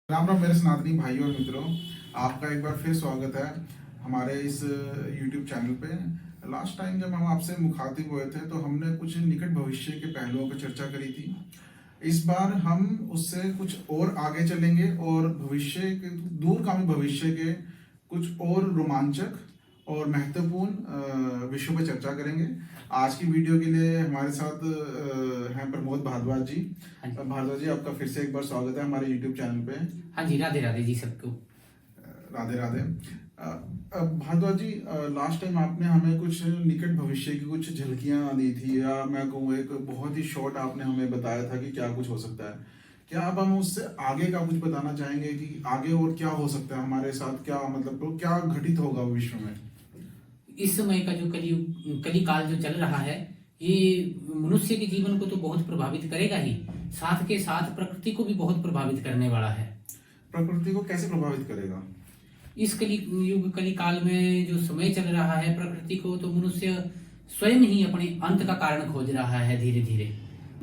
राम राम मेरे सनातनी भाइयों और मित्रों, आपका एक बार फिर स्वागत है हमारे इस YouTube चैनल पे। लास्ट टाइम जब हम आपसे मुखातिब हुए थे तो हमने कुछ निकट भविष्य के पहलुओं पर चर्चा करी थी। इस बार हम उससे कुछ और आगे चलेंगे और भविष्य के दूरगामी भविष्य के कुछ और रोमांचक और महत्वपूर्ण विषयों पर चर्चा करेंगे। आज की वीडियो के लिए हमारे साथ हैं प्रमोद भारद्वाज जी। हाँ जी। भारद्वाज जी, आपका फिर से एक बार स्वागत है हमारे YouTube चैनल पे। हाँ जी, राधे राधे जी सबको। राधे राधे। भारद्वाज जी, लास्ट टाइम आपने हमें कुछ निकट भविष्य की कुछ झलकियां दी थी, या मैं कहूँ एक बहुत ही शॉर्ट आपने हमें बताया था कि क्या कुछ हो सकता है। क्या आप हम उससे आगे का कुछ बताना चाहेंगे कि आगे और क्या हो सकता है हमारे साथ, क्या मतलब तो क्या घटित होगा विश्व में? इस समय का जो कली काल जो चल रहा है, ये मनुष्य के जीवन को तो बहुत प्रभावित करेगा ही, साथ के साथ प्रकृति को भी बहुत प्रभावित करने वाला है। प्रकृति को कैसे प्रभावित करेगा? इस कली काल में जो समय चल रहा है, प्रकृति को तो मनुष्य स्वयं ही अपने अंत का कारण खोज रहा है। धीरे धीरे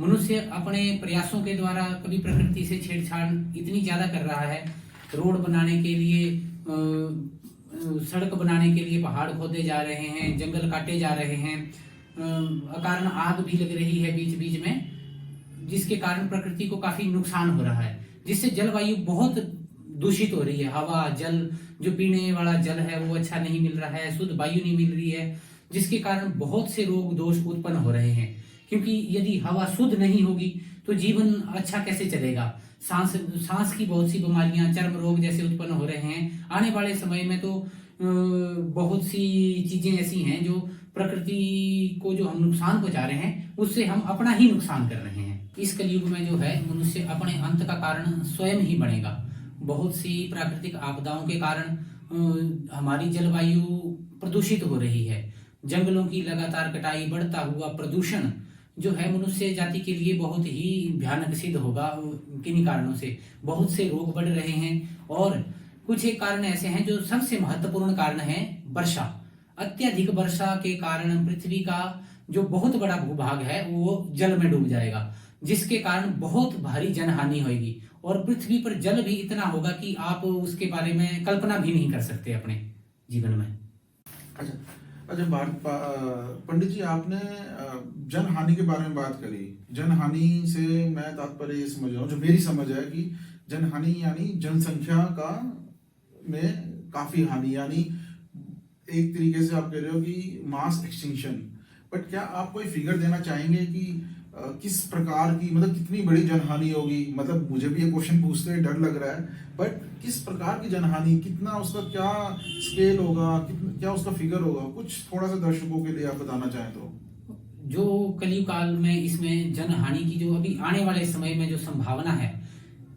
मनुष्य अपने प्रयासों के द्वारा कभी प्रकृति से छेड़छाड़ इतनी ज्यादा कर रहा है। रोड बनाने के लिए, सड़क बनाने के लिए पहाड़ खोदे जा रहे हैं, जंगल काटे जा रहे हैं, अकारण आग भी लग रही है बीच बीच में, जिसके कारण प्रकृति को काफी नुकसान हो रहा है, जिससे जलवायु बहुत दूषित हो रही है। हवा, जल, जो पीने वाला जल है वो अच्छा नहीं मिल रहा है, शुद्ध वायु नहीं मिल रही है, जिसके कारण बहुत से रोग दोष उत्पन्न हो रहे हैं। क्योंकि यदि हवा शुद्ध नहीं होगी तो जीवन अच्छा कैसे चलेगा। सांस की बहुत सी बीमारियां, चर्म रोग जैसे उत्पन्न हो रहे हैं। आने वाले समय में तो बहुत सी चीजें ऐसी हैं जो प्रकृति को जो हम नुकसान पहुंचा रहे हैं, उससे हम अपना ही नुकसान कर रहे हैं। इस कलयुग में जो है मनुष्य अपने अंत का कारण स्वयं ही बनेगा। बहुत सी प्राकृतिक आपदाओं के कारण हमारी जलवायु प्रदूषित हो रही है। जंगलों की लगातार कटाई, बढ़ता हुआ प्रदूषण जो है मनुष्य जाति के लिए बहुत ही भयानक सिद्ध होगा। किन्हीं कारणों से बहुत से रोग बढ़ रहे हैं, और कुछ एक कारण ऐसे हैं जो सबसे महत्वपूर्ण कारण है वर्षा। अत्यधिक वर्षा के कारण पृथ्वी का जो बहुत बड़ा भूभाग है वो जल में डूब जाएगा, जिसके कारण बहुत भारी जनहानि होगी, और पृथ्वी पर जल भी इतना होगा कि आप उसके बारे में कल्पना भी नहीं कर सकते अपने जीवन में। अच्छा अच्छा, पंडित जी, आपने जनहानि के बारे में बात करी। जनहानि से मैं तात्पर्य ये समझ रहा हूँ, जो मेरी समझ है कि जनहानि यानी जनसंख्या का में काफी हानि, यानी एक तरीके से आप कह रहे हो कि मास एक्सटिंक्शन। बट क्या आप कोई फिगर देना चाहेंगे कि किस प्रकार की, मतलब कितनी बड़ी जनहानि होगी? मतलब मुझे भी ये क्वेश्चन पूछते हुए डर लग रहा है, बट किस प्रकार की जनहानि, कितना उसका क्या स्केल होगा, कितना क्या उसका फिगर होगा, कुछ थोड़ा सा दर्शकों के लिए आप बताना चाहें तो। जो कलयुग काल में इसमें जनहानि की जो अभी आने वाले समय में जो संभावना है,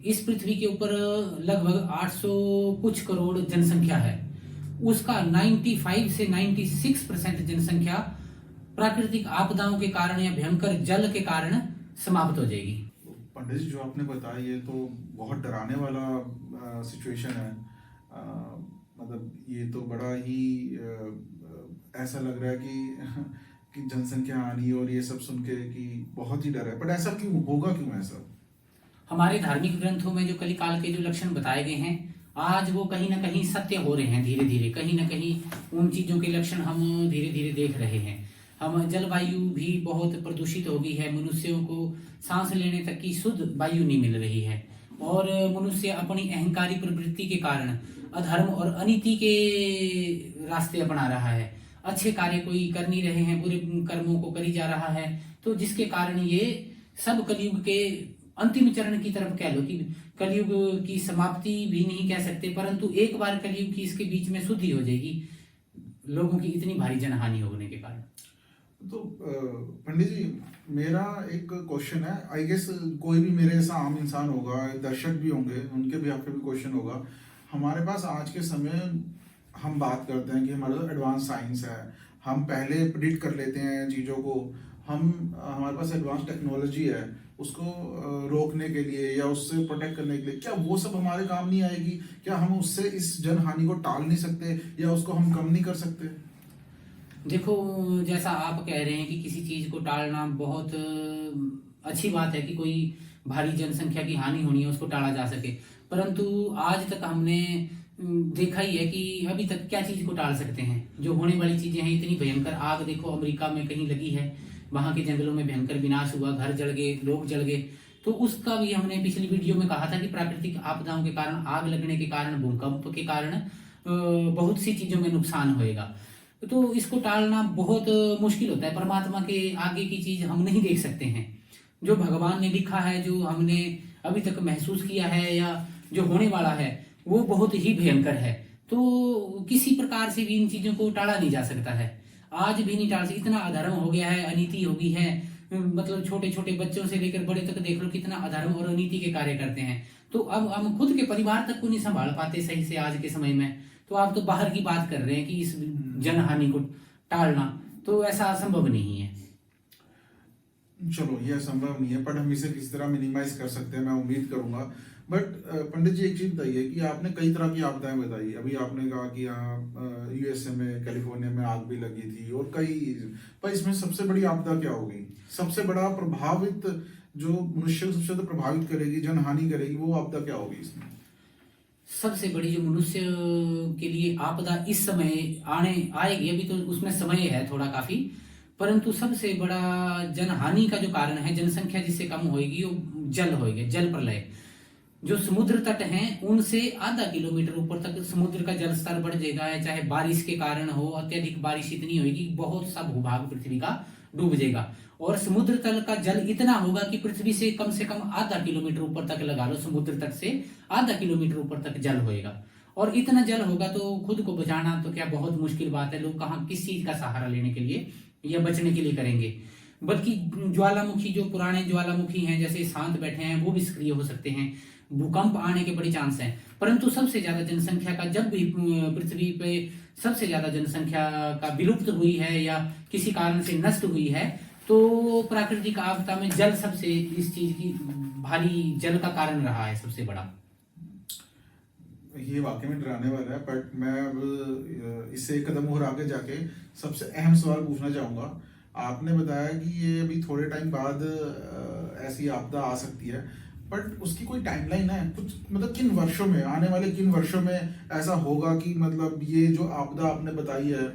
इस पृथ्वी के ऊपर लगभग 800 कुछ करोड़ जनसंख्या है। उसका 95 से 96% जनसंख्या प्राकृतिक आपदाओं के कारण या भयंकर जल के कारण समाप्त हो जाएगी। पंडित जी, जो आपने बताया ये तो बहुत डराने वाला सिचुएशन है। मतलब ये तो बड़ा ही ऐसा लग रहा है कि जनसंख्या आनी और ये सब सुन के कि बहुत ही डर है। बट ऐसा क्यों होगा, क्यों ऐसा? हमारे धार्मिक ग्रंथों में जो कलिकाल के जो लक्षण बताए गए हैं, आज वो कहीं ना कहीं सत्य हो रहे हैं। धीरे धीरे कहीं ना कहीं उन चीजों के लक्षण हम धीरे धीरे देख रहे हैं। हम जलवायु भी बहुत प्रदूषित हो गई है, मनुष्यों को सांस लेने तक की शुद्ध वायु नहीं मिल रही है, और मनुष्य अपनी अहंकारी प्रवृत्ति के कारण अधर्म और अनीति के रास्ते अपना रहा है। अच्छे कार्य कोई कर नहीं रहे हैं, बुरे कर्मों को करी जा रहा है, तो जिसके कारण ये सब कलयुग के अंतिम चरण की तरफ, कह लो कि कलयुग की समाप्ति भी नहीं कह सकते, परंतु एक बार कलयुग की इसके बीच में शुद्धि हो जाएगी, लोगों की इतनी भारी जनहानि होने के कारण। तो पंडित जी, मेरा एक क्वेश्चन है। आई गेस कोई भी मेरे जैसा आम इंसान होगा, दर्शक भी होंगे, उनके भी आपके भी क्वेश्चन होगा। हमारे पास आज के समय हम बात करते हैं कि हमारे पास एडवांस साइंस है, हम पहले प्रिडिक्ट कर लेते हैं चीज़ों को, हमारे पास एडवांस टेक्नोलॉजी है उसको रोकने के लिए या उससे प्रोटेक्ट करने के लिए। क्या वो सब हमारे काम नहीं आएगी? क्या हम उससे इस जनहानि को टाल नहीं सकते या उसको हम कम नहीं कर सकते? देखो, जैसा आप कह रहे हैं कि किसी चीज को टालना बहुत अच्छी बात है कि कोई भारी जनसंख्या की हानि होनी है उसको टाला जा सके, परंतु आज तक हमने देखा ही है कि अभी तक क्या चीज को टाल सकते हैं। जो होने वाली चीजें हैं इतनी भयंकर, आग देखो अमेरिका में कहीं लगी है, वहां के जंगलों में भयंकर विनाश हुआ, घर जल गए, लोग जल गए। तो उसका भी हमने पिछली वीडियो में कहा था कि प्राकृतिक आपदाओं के कारण, आग लगने के कारण, भूकंप के कारण बहुत सी चीजों में नुकसान होएगा। तो इसको टालना बहुत मुश्किल होता है। परमात्मा के आगे की चीज हम नहीं देख सकते हैं। जो भगवान ने लिखा है, जो हमने अभी तक महसूस किया है या जो होने वाला है, वो बहुत ही भयंकर है। तो किसी प्रकार से भी इन चीजों को टाला नहीं जा सकता है। आज भी नहीं टाल सकते। इतना अधर्म हो गया है, अनीति हो गई है, मतलब छोटे छोटे बच्चों से लेकर बड़े तक देख लो कितना अधर्म और अनीति के कार्य करते हैं। तो अब हम खुद के परिवार तक को नहीं संभाल पाते सही से आज के समय में, तो आप तो बाहर की बात कर रहे हैं कि इस जनहानि को टालना, तो ऐसा संभव नहीं है। चलो ये संभव नहीं है, बट हम इसे किस तरह मिनिमाइज कर सकते हैं मैं उम्मीद करूंगा। बट पंडित जी एक चीज बताइए कि आपने कई तरह की आपदाएं बताई। अभी आपने कहा कि यहाँ यूएसए में, कैलिफोर्निया में आग भी लगी थी और कई, पर इसमें सबसे बड़ी आपदा क्या होगी? सबसे बड़ा प्रभावित, जो मनुष्य को सबसे ज्यादा प्रभावित करेगी, जनहानि करेगी, वो आपदा क्या होगी इसमें? सबसे बड़ी जो मनुष्य के लिए आपदा इस समय आएगी, अभी तो उसमें समय है थोड़ा काफी, परंतु सबसे बड़ा जनहानि का जो कारण है, जनसंख्या जिससे कम होगी, वो जल होगी, जल प्रलय। जो समुद्र तट हैं उनसे आधा किलोमीटर ऊपर तक समुद्र का जल स्तर बढ़ जाएगा, चाहे बारिश के कारण हो, अत्यधिक बारिश इतनी होगी बहुत सा भूभाग पृथ्वी का डूब जाएगा। और समुद्र तल का जल इतना होगा कि पृथ्वी से कम आधा किलोमीटर ऊपर तक लगा लो, समुद्र तट से आधा किलोमीटर ऊपर तक जल होएगा। और इतना जल होगा तो खुद को बचाना तो क्या बहुत मुश्किल बात है। लोग कहाँ किस चीज का सहारा लेने के लिए या बचने के लिए करेंगे? बल्कि ज्वालामुखी, जो पुराने ज्वालामुखी हैं जैसे शांत बैठे हैं, वो भी सक्रिय हो सकते हैं, भूकंप आने के बड़े चांस हैं। परंतु सबसे ज्यादा जनसंख्या का, जब भी पृथ्वी पे सबसे ज्यादा जनसंख्या का विलुप्त हुई है या किसी कारण से नष्ट हुई है, तो प्राकृतिक आपदा में जल सबसे, इस चीज की भारी जल का कारण रहा है सबसे बड़ा। ये वाकई में डराने वाला है, बट मैं अब इससे एक कदम और आगे जाके सबसे अहम सवाल पूछना चाहूंगा। आपने बताया कि ये अभी थोड़े टाइम बाद ऐसी आपदा आ सकती है, बट उसकी कोई टाइमलाइन है कुछ? मतलब किन वर्षों में, आने वाले किन वर्षों में ऐसा होगा कि मतलब ये जो आपदा आपने बताई है,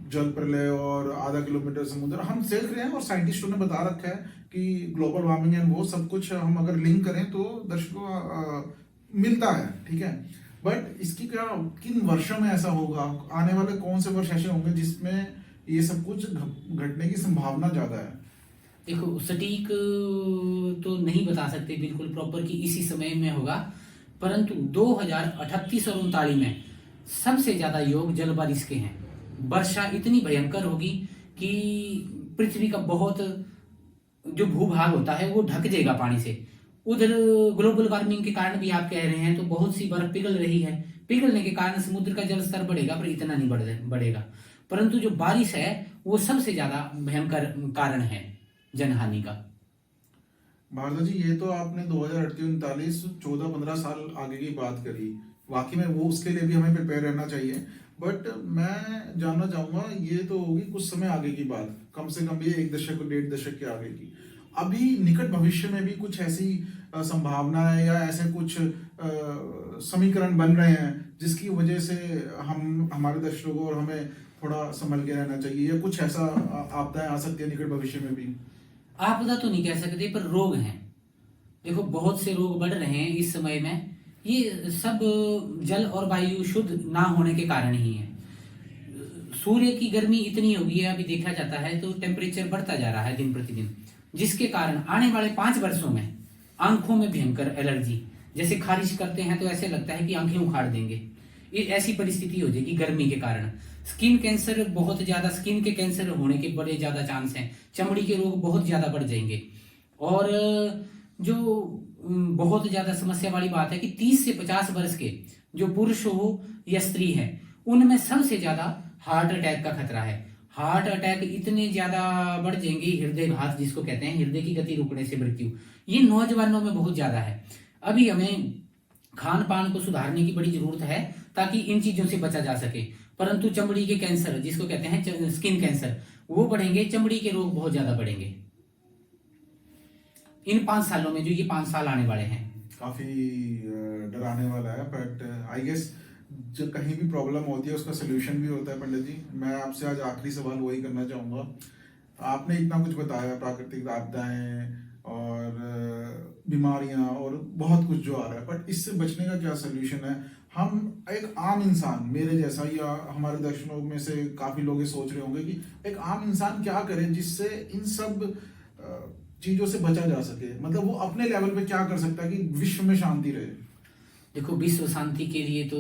जल प्रलय और आधा किलोमीटर समुद्र, हम देख रहे हैं और साइंटिस्टों ने बता रखा है कि ग्लोबल वार्मिंग एंड वो सब कुछ हम अगर लिंक करें तो दर्शकों मिलता है, ठीक है। बट इसकी क्या, किन वर्षों में ऐसा होगा? आने वाले कौन से वर्ष ऐसे होंगे जिसमें ये सब कुछ घटने की संभावना ज्यादा है? देखो सटीक तो नहीं बता सकते बिल्कुल प्रॉपर कि इसी समय में होगा, परंतु 2038 और 39 में सबसे ज्यादा योग जल बारिश के हैं। वर्षा इतनी भयंकर होगी कि पृथ्वी का बहुत जो भूभाग होता है वो ढक जाएगा पानी से। उधर ग्लोबल वार्मिंग के कारण भी आप कह रहे हैं तो बहुत सी बर्फ पिघल रही है, पिघलने के कारण समुद्र का जल स्तर बढ़ेगा, पर इतना नहीं बढ़ेगा। परंतु जो बारिश है वो सबसे ज्यादा भयंकर कारण है जनहानि का। भारत जी, ये तो आपने 2038, 14-15 साल आगे की बात करी, वाकई में वो उसके लिए भी हमें प्रिपेयर रहना चाहिए। बट मैं जानना चाहूंगा, ये तो होगी कुछ समय आगे की बात, कम से कम ये 1 दशक 1.5 दशक के आगे की। अभी निकट भविष्य में भी कुछ ऐसी संभावना है या ऐसे कुछ समीकरण बन रहे हैं जिसकी वजह से हम, हमारे दर्शकों और हमें थोड़ा संभल के रहना चाहिए, या कुछ ऐसा आपदाएं आ सकती है निकट भविष्य में भी? आपदा तो नहीं कह सकते, पर रोग हैं। देखो बहुत से रोग बढ़ रहे हैं इस समय में, ये सब जल और वायु शुद्ध ना होने के कारण ही है। सूर्य की गर्मी इतनी हो गई है, अभी देखा जाता है तो टेम्परेचर बढ़ता जा रहा है दिन प्रतिदिन, जिसके कारण आने वाले 5 वर्षों में आंखों में भयंकर एलर्जी, जैसे खारिश करते हैं तो ऐसे लगता है कि आंखें उखाड़ देंगे, ये ऐसी परिस्थिति हो जाएगी गर्मी के कारण। स्किन कैंसर, बहुत ज्यादा स्किन के कैंसर होने के बड़े ज्यादा चांस हैं, चमड़ी के रोग बहुत ज्यादा बढ़ जाएंगे। और जो बहुत ज्यादा समस्या वाली बात है कि 30 से 50 वर्ष के जो पुरुष हो या स्त्री है, उनमें सबसे ज्यादा हार्ट अटैक का खतरा है। हार्ट अटैक इतने ज्यादा बढ़ जाएंगे, हृदयघात जिसको कहते हैं, हृदय की गति रुकने से मृत्यु, ये नौजवानों में बहुत ज्यादा है। अभी हमें खान पान को सुधारने की बड़ी जरूरत है ताकि इन चीजों से बचा जा सके। परंतु चमड़ी के कैंसर जिसको कहते हैं स्किन कैंसर, वो बढ़ेंगे, चमड़ी के रोग बहुत ज्यादा बढ़ेंगे इन 5 सालों में, जो ये 5 साल आने वाले हैं। काफी डराने वाला है, बट आई गेस जब कहीं भी प्रॉब्लम होती है उसका सोल्यूशन भी होता है। पंडित जी, मैं आपसे आज आखिरी सवाल वही करना चाहूँगा। आपने इतना कुछ बताया, प्राकृतिक आपदाएं और बीमारियां और बहुत कुछ जो आ रहा है, बट इससे बचने का क्या सोल्यूशन है? हम एक आम इंसान, मेरे जैसा या हमारे दर्शकों में से काफी लोग ये सोच रहे होंगे कि एक आम इंसान क्या करे जिससे इन सब चीजों से बचा जा सके, मतलब वो अपने लेवल पे क्या कर सकता है कि विश्व में शांति रहे? देखो, विश्व शांति के लिए तो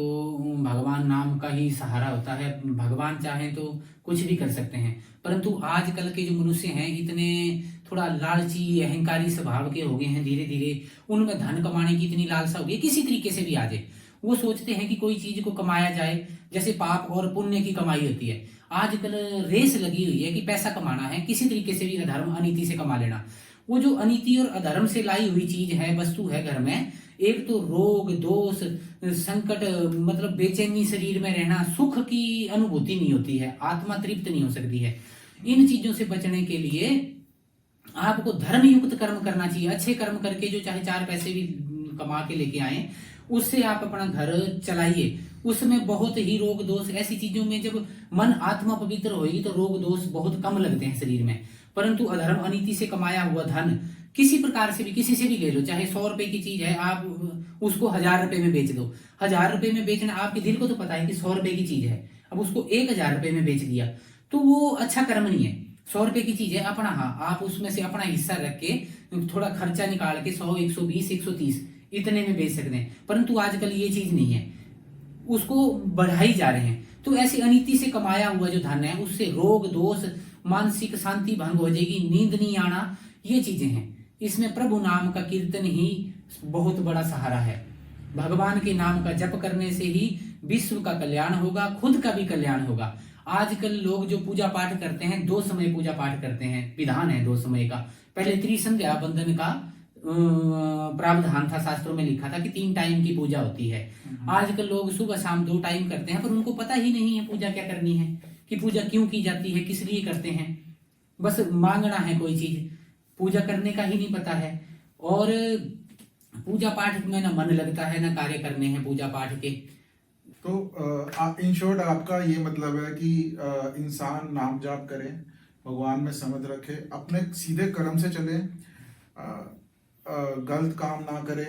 भगवान नाम का ही सहारा होता है। भगवान चाहे तो कुछ भी कर सकते हैं, परंतु आजकल के जो मनुष्य हैं इतने थोड़ा लालची अहंकारी स्वभाव के हो गए हैं। धीरे धीरे उनमें धन कमाने की इतनी लालसा हो गई, किसी तरीके से भी आ जाए वो सोचते हैं कि कोई चीज को कमाया जाए, जैसे पाप और पुण्य की कमाई होती है। आजकल रेस लगी हुई है कि पैसा कमाना है, किसी तरीके से भी अधर्म अनीति से कमा लेना। वो जो अनीति और अधर्म से लाई हुई चीज है, वस्तु है घर में, एक तो रोग दोष संकट, मतलब बेचैनी, शरीर में रहना, सुख की अनुभूति नहीं होती है, आत्मा तृप्त नहीं हो सकती है। इन चीजों से बचने के लिए आपको धर्म युक्त कर्म करना चाहिए। अच्छे कर्म करके जो चाहे 4 पैसे भी कमा के लेके आए, उससे आप अपना घर चलाइए। उसमें बहुत ही रोग दोष, ऐसी चीजों में जब मन आत्मा पवित्र होगी तो रोग दोष बहुत कम लगते हैं शरीर में। परंतु अधर्म अनीति से कमाया हुआ धन किसी प्रकार से भी, किसी से भी ले लो, चाहे 100 रुपए की चीज है, आप उसको 1000 रुपए में बेच दो। 1000 रुपए में बेचना, आपके दिल को तो पता है कि 100 रुपए की चीज है, अब उसको 1000 रुपए में बेच दिया तो वो अच्छा कर्म नहीं है। 100 रुपए की चीज है अपना, हाँ, आप उसमें से अपना हिस्सा रख के थोड़ा खर्चा निकाल के 100, 120, 130 इतने में बेच सकते हैं। परंतु आजकल ये चीज नहीं है, उसको बढ़ाई जा रहे हैं। तो ऐसी अनीति से कमाया हुआ जो धन है उससे रोग दोष, मानसिक शांति भंग हो जाएगी, नींद नहीं आना, ये चीजें हैं। इसमें प्रभु नाम का कीर्तन ही बहुत बड़ा सहारा है। भगवान के नाम का जप करने से ही विश्व का कल्याण होगा, खुद का भी कल्याण होगा। आजकल लोग जो पूजा पाठ करते हैं, 2 समय पूजा पाठ करते हैं, विधान है 2 समय का। पहले त्रिसंध्या बंदन का प्रावधान था, शास्त्रों में लिखा था कि 3 टाइम की पूजा होती है। आजकल लोग सुबह शाम 2 टाइम करते हैं, पर उनको पता ही नहीं है पूजा क्या करनी है, कि पूजा क्यों की जाती है, किस लिए करते हैं। बस मांगना है कोई चीज, पूजा करने का ही नहीं पता है। और पूजा पाठ में ना मन लगता है, ना कार्य करने हैं पूजा पाठ के। तो इन शॉर्ट आपका ये मतलब है कि इंसान नाम जाप करे, भगवान में समझ रखे, अपने सीधे कर्म से चले, गलत काम ना करे,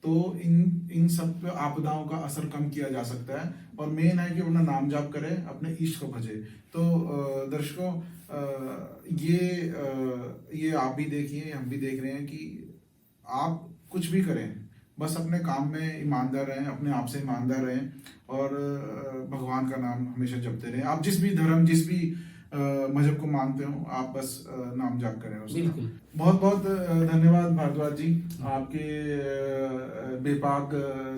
तो इन सब पे आपदाओं का असर कम किया जा सकता है। और मेन है कि अपना नाम जाप करे, अपने इष्ट को भजे। तो दर्शकों, ये आप भी देखिए, हम भी देख रहे हैं कि आप कुछ भी करें, बस अपने काम में ईमानदार रहें, अपने आप से ईमानदार रहें और भगवान का नाम हमेशा जपते रहें। आप जिस भी धर्म, जिस भी मजहब को मानते हो, आप बस नाम जाप करें उसका। बिल्कुल। बहुत बहुत धन्यवाद भारद्वाज जी, आपके बेपाक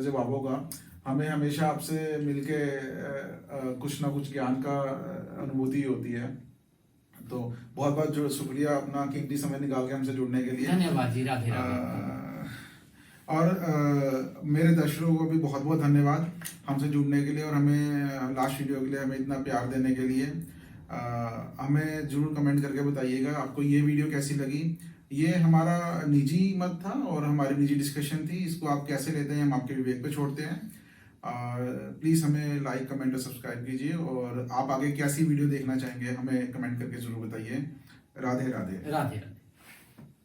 जवाबों का। हमें हमेशा आपसे मिलके कुछ ना कुछ ज्ञान का अनुभूति होती है। तो बहुत बहुत जो शुक्रिया अपना कीमती समय निकाल के हमसे जुड़ने के लिए। धन्यवाद जी, राधे राधे। और मेरे दर्शकों को भी बहुत बहुत धन्यवाद हमसे जुड़ने के लिए और हमें लास्ट वीडियो के लिए हमें इतना प्यार देने के लिए। हमें जरूर कमेंट करके बताइएगा आपको ये वीडियो कैसी लगी। ये हमारा निजी मत था और हमारी निजी डिस्कशन थी, इसको आप कैसे लेते हैं हम आपके विवेक पे छोड़ते हैं। प्लीज़ हमें लाइक, कमेंट और सब्सक्राइब कीजिए और आप आगे कैसी वीडियो देखना चाहेंगे हमें कमेंट करके जरूर बताइए। राधे राधे। राधे राधे।